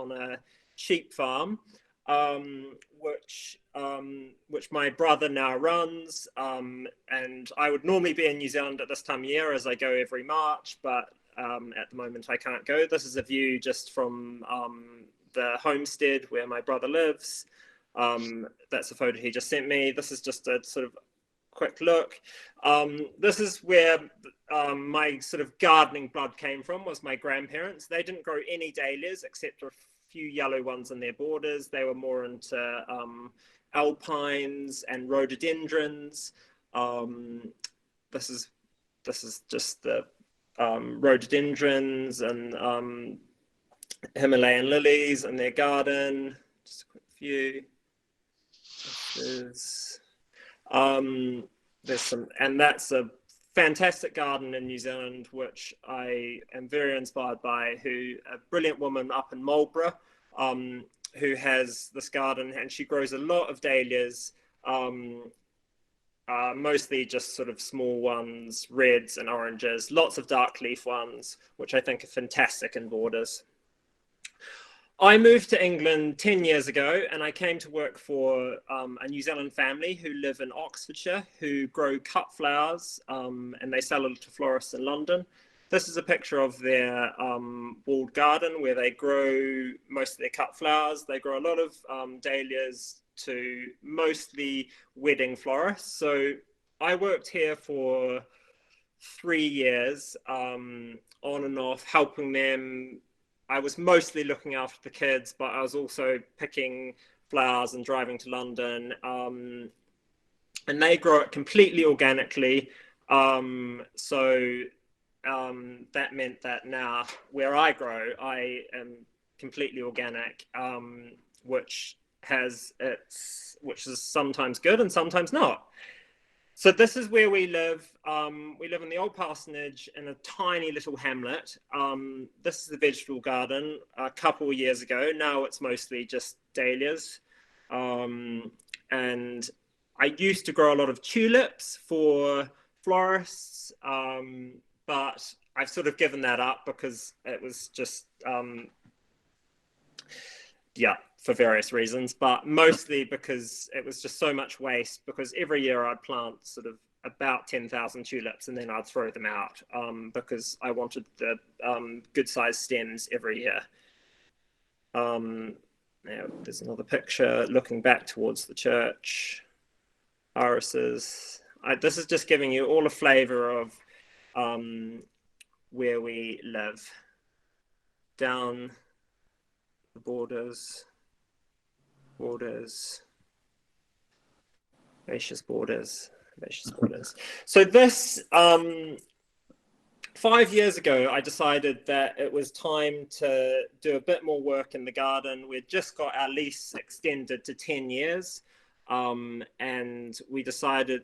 on a sheep farm, which my brother now runs. And I would normally be in New Zealand at this time of year, as I go every March, but at the moment I can't go. This is a view just from the homestead where my brother lives. That's a photo he just sent me. This is just a sort of quick look. This is where my sort of gardening blood came from, was my grandparents. They didn't grow any dahlias except for a few yellow ones in their borders. They were more into alpines and rhododendrons. This is just the rhododendrons and Himalayan lilies in their garden. Just a quick view. There's some, and that's a fantastic garden in New Zealand, which I am very inspired by, a brilliant woman up in Marlborough, who has this garden, and she grows a lot of dahlias, mostly just sort of small ones, reds and oranges, lots of dark leaf ones, which I think are fantastic in borders. I moved to England 10 years ago, and I came to work for a New Zealand family who live in Oxfordshire, who grow cut flowers, and they sell it to florists in London. This is a picture of their walled garden where they grow most of their cut flowers. They grow a lot of dahlias to mostly wedding florists. So I worked here for 3 years, on and off, helping them. I was mostly looking after the kids, but I was also picking flowers and driving to London. And they grow it completely organically. That meant that now where I grow, I am completely organic, which is sometimes good and sometimes not. So this is where we live. We live in the old parsonage in a tiny little hamlet. This is the vegetable garden a couple of years ago. Now it's mostly just dahlias. And I used to grow a lot of tulips for florists, but I've sort of given that up because it was just, for various reasons, but mostly because it was just so much waste, because every year I'd plant sort of about 10,000 tulips and then I'd throw them out, because I wanted the good sized stems every year. Now there's another picture looking back towards the church. Irises. This is just giving you all a flavour of where we live. Down the borders, spacious borders. So this, 5 years ago, I decided that it was time to do a bit more work in the garden. We'd just got our lease extended to 10 years. And I decided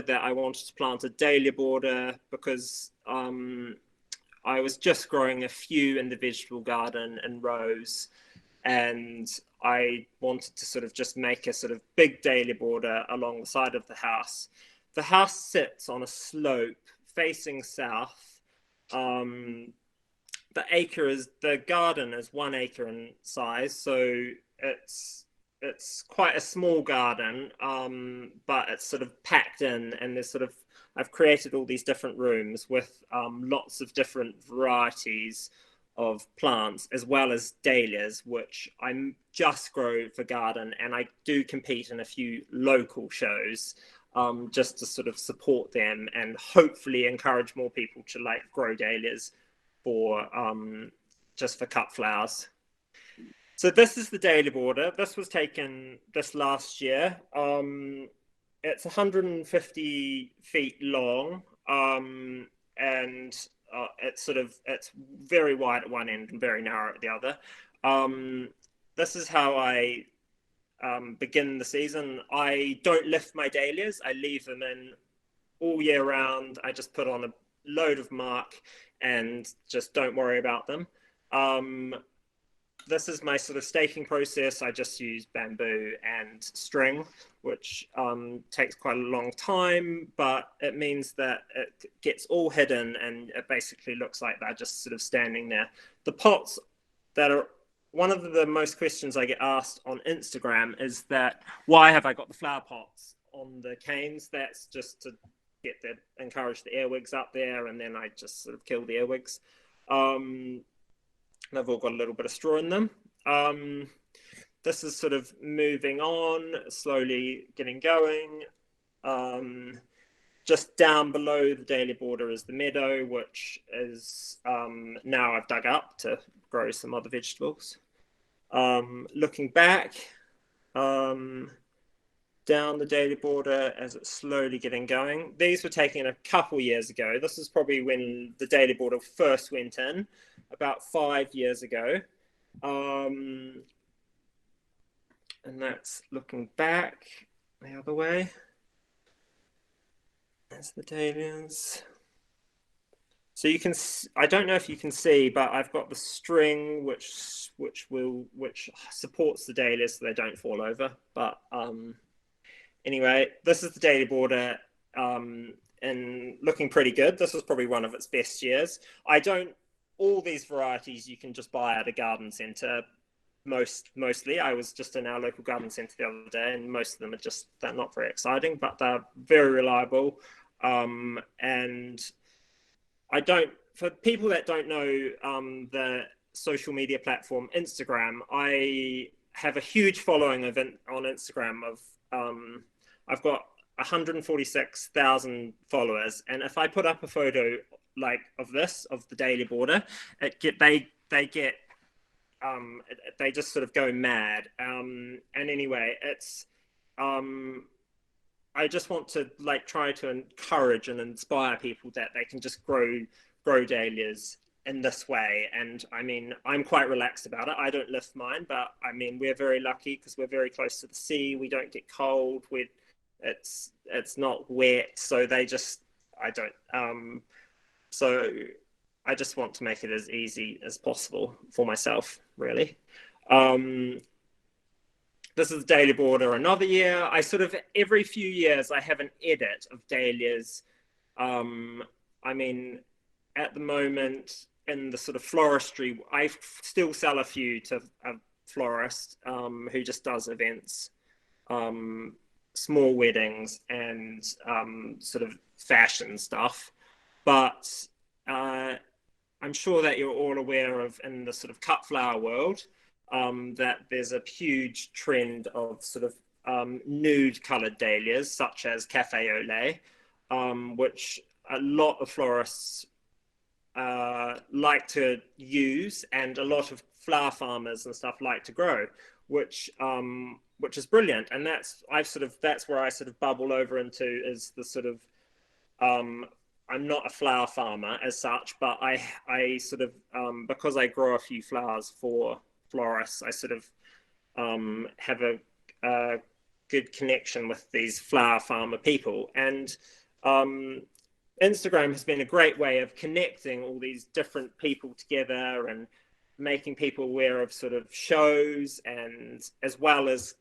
that I wanted to plant a dahlia border because I was just growing a few in the vegetable garden in rows, and I wanted to sort of just make a sort of big dahlia border along the side of the house. The house sits on a slope facing south. The garden is 1 acre in size, so it's quite a small garden, but it's sort of packed in, and I've created all these different rooms with lots of different varieties of plants, as well as dahlias, which I just grow for garden, and I do compete in a few local shows, just to sort of support them and hopefully encourage more people to grow dahlias for just for cut flowers. So this is the dahlia border. This was taken this last year. It's 150 feet long, and it's very wide at one end and very narrow at the other. This is how I begin the season. I don't lift my dahlias. I leave them in all year round. I just put on a load of mark and just don't worry about them. This is my sort of staking process. I just use bamboo and string, which takes quite a long time, but it means that it gets all hidden and it basically looks like they're just sort of standing there. The pots that are one of the most questions I get asked on Instagram is that why have I got the flower pots on the canes? That's just to encourage the earwigs up there, and then I just sort of kill the earwigs. They've all got a little bit of straw in them. This is sort of moving on, slowly getting going. Just down below the dahlia border is the meadow, which is now I've dug up to grow some other vegetables. Looking back down the dahlia border as it's slowly getting going. These were taken a couple years ago. This is probably when the dahlia border first went in, about 5 years ago. And that's looking back the other way. That's the dahlias. So you can, I don't know if you can see, but I've got the string which supports the dahlias so they don't fall over. But anyway, this is the dahlia border and looking pretty good. This was probably one of its best years. All these varieties you can just buy at a garden centre. Mostly, I was just in our local garden centre the other day, and most of them they're not very exciting, but they're very reliable. And for people that don't know the social media platform Instagram, I have a huge following on Instagram I've got 146,000 followers, and if I put up a photo like of the dahlia border, they just sort of go mad. And anyway, it's I just want to try to encourage and inspire people that they can just grow dahlias in this way. And I mean, I'm quite relaxed about it. I don't lift mine, but I mean, we're very lucky because we're very close to the sea. We don't get cold. It's not wet, so so I just want to make it as easy as possible for myself, really. This is dahlia border another year. I sort of, every few years, I have an edit of dahlias. I mean, at the moment, in the sort of floristry, I still sell a few to a florist who just does events, small weddings and sort of fashion stuff. But I'm sure that you're all aware of, in the sort of cut flower world, that there's a huge trend of sort of nude coloured dahlias, such as cafe au lait, which a lot of florists like to use, and a lot of flower farmers and stuff like to grow, which is brilliant. And that's where I sort of bubble over into, is the sort of I'm not a flower farmer as such, but I sort of because I grow a few flowers for florists, I sort of have a good connection with these flower farmer people. And Instagram has been a great way of connecting all these different people together and making people aware of sort of shows, and as well as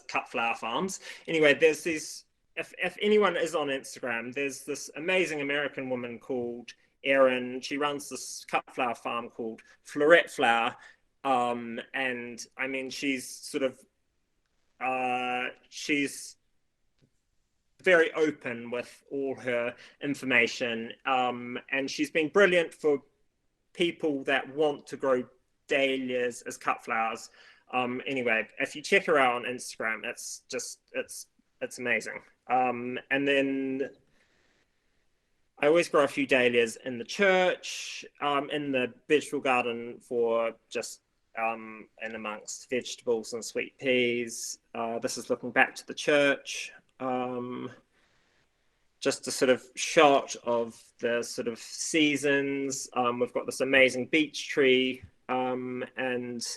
cut flower farms. Anyway, there's these, if anyone is on Instagram, there's this amazing American woman called Erin. She runs this cut flower farm called Floral. And I mean, she's sort of she's very open with all her information, and she's been brilliant for people that want to grow dahlias as cut flowers. Anyway, if you check her out on Instagram, it's amazing. And then I always grow a few dahlias in the church, in the vegetable garden, for just in amongst vegetables and sweet peas. This is looking back to the church. Just a sort of shot of the sort of seasons. We've got this amazing beech tree, and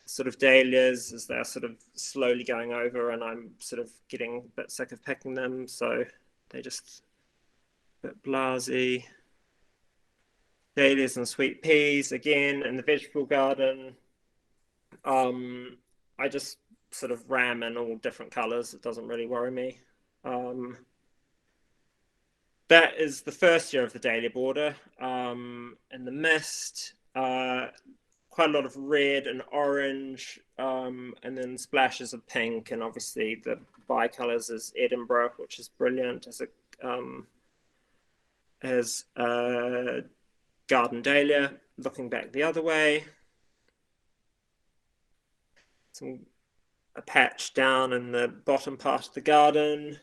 sort of dahlias as they're sort of slowly going over, and I'm sort of getting a bit sick of picking them, so they just a bit blasey. Dahlias and sweet peas again in the vegetable garden. I just sort of ram in all different colors. It doesn't really worry me. That is the first year of the dahlia border. In the mist, quite a lot of red and orange, and then splashes of pink, and obviously the bicolors is Edinburgh, which is brilliant as a garden dahlia. Looking back the other way, a patch down in the bottom part of the garden.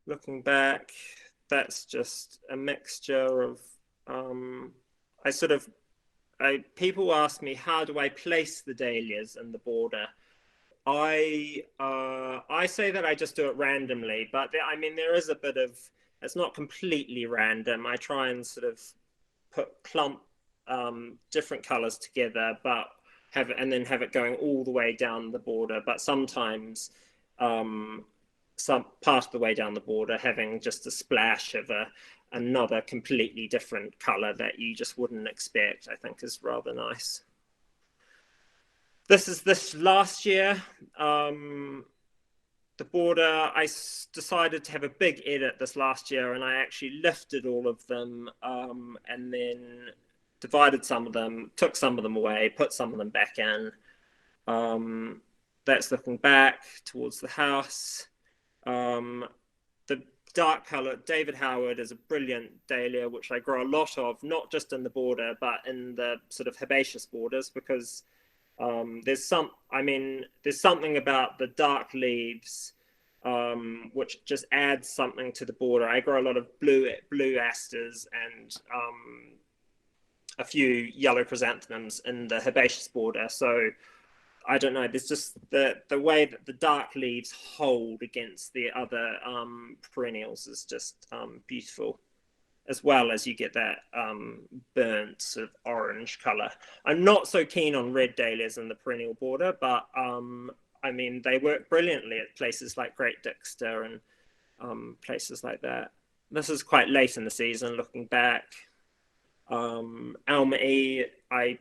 Looking back, that's just a mixture of people ask me, how do I place the dahlias in the border? I say that I just do it randomly, but there is a bit of, it's not completely random. I try and sort of clump different colors together, but and then have it going all the way down the border. But sometimes some part of the way down the border having just a splash of another completely different color that you just wouldn't expect, I think is rather nice. This last year, the border, I decided to have a big edit this last year, and I actually lifted all of them and then divided some of them, took some of them away, put some of them back in. That's looking back towards the house. The dark color, David Howard, is a brilliant dahlia, which I grow a lot of, not just in the border, but in the sort of herbaceous borders, because there's something about the dark leaves which just adds something to the border. I grow a lot of blue asters and a few yellow chrysanthemums in the herbaceous border. So I don't know, there's just the way that the dark leaves hold against the other perennials is just beautiful, as well as you get that burnt sort of orange color. I'm not so keen on red dahlias in the perennial border, but they work brilliantly at places like Great Dixter and places like that. This is quite late in the season, looking back. Alma E, I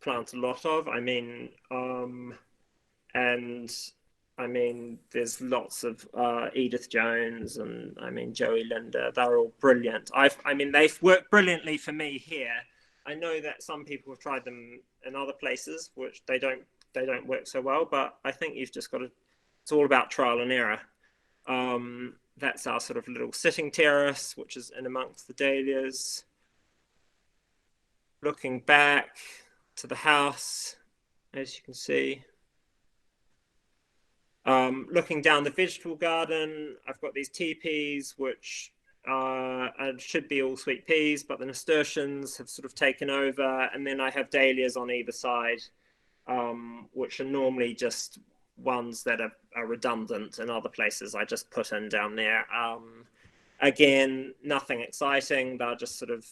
plant a lot of. There's lots of Edith Jones and Joey Linda. They're all brilliant. They've worked brilliantly for me here. I know that some people have tried them in other places, which they don't work so well. But I think you've just got to. It's all about trial and error. That's our sort of little sitting terrace, which is in amongst the dahlias. Looking back to the house, as you can see. Looking down the vegetable garden, I've got these teepees, which should be all sweet peas, but the nasturtiums have sort of taken over. And then I have dahlias on either side, which are normally just ones that are redundant in other places. I just put in down there. Again, nothing exciting. They're just sort of,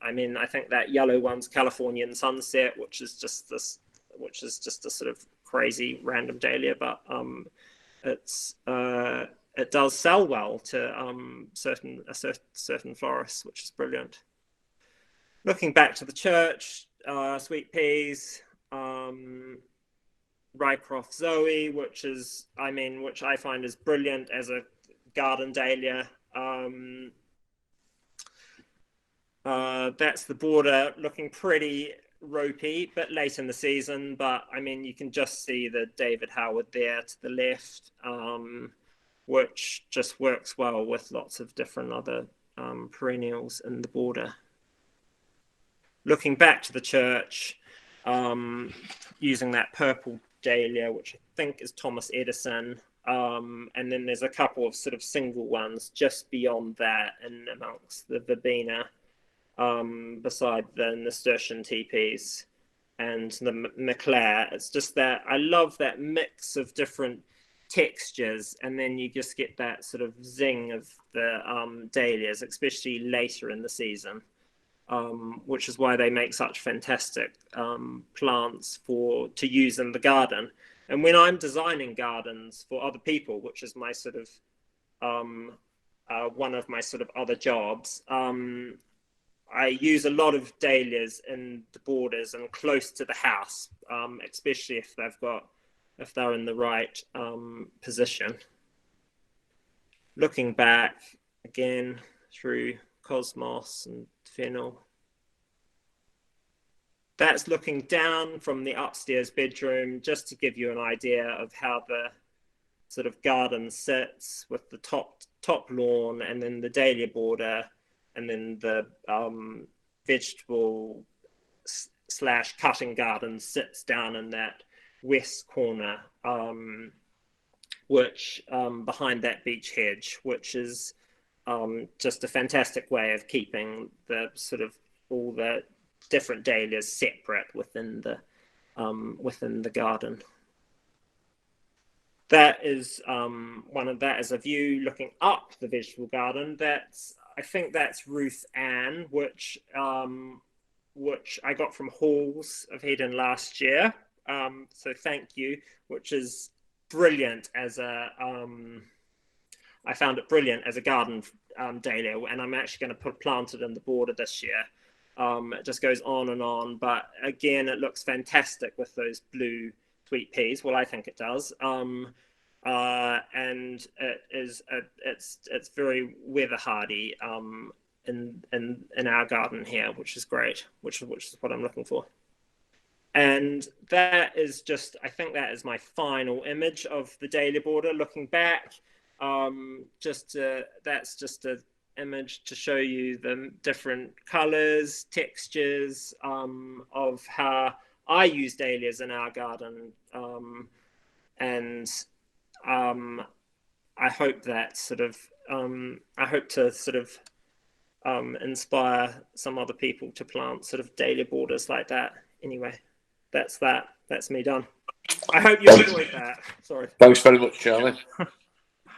I think that yellow one's Californian Sunset, which is just a sort of crazy random dahlia, but it does sell well to certain florists, which is brilliant. Looking back to the church, sweet peas, Rycroft Zoe, which I find is brilliant as a garden dahlia. That's the border, looking pretty ropey, but late in the season. But you can just see the David Howard there to the left, which just works well with lots of different other perennials in the border. Looking back to the church, using that purple dahlia, which I think is Thomas Edison. And then there's a couple of sort of single ones just beyond that and amongst the verbena, beside the nasturtium teepees and the McClare. It's just that I love that mix of different textures, and then you just get that sort of zing of the dahlias, especially later in the season, which is why they make such fantastic plants to use in the garden. And when I'm designing gardens for other people, which is my sort of one of my sort of other jobs, I use a lot of dahlias in the borders and close to the house, especially if they're in the right position. Looking back again through cosmos and fennel. That's looking down from the upstairs bedroom, just to give you an idea of how the sort of garden sits, with the top lawn, and then the dahlia border, and then the vegetable / cutting garden sits down in that west corner, which behind that beech hedge, which is just a fantastic way of keeping the sort of all the different dahlias separate within the garden. That is that is a view looking up the vegetable garden. I think that's Ruth Ann, which I got from Halls of Hedon last year. So thank you, which is brilliant as a I found it brilliant as a garden dahlia, and I'm actually going to plant it in the border this year. It just goes on and on, but again, it looks fantastic with those blue sweet peas. Well, I think it does. And it's very weather hardy in our garden here, which is great, which is what I'm looking for. And that is I think that is my final image of the dahlia border looking back. That's just an image to show you the different colors, textures of how I use dahlias in our garden. And I hope that inspire some other people to plant sort of dahlia borders like that. Anyway, that's me done. I hope you enjoyed that. Sorry. Thanks very much, Charlie.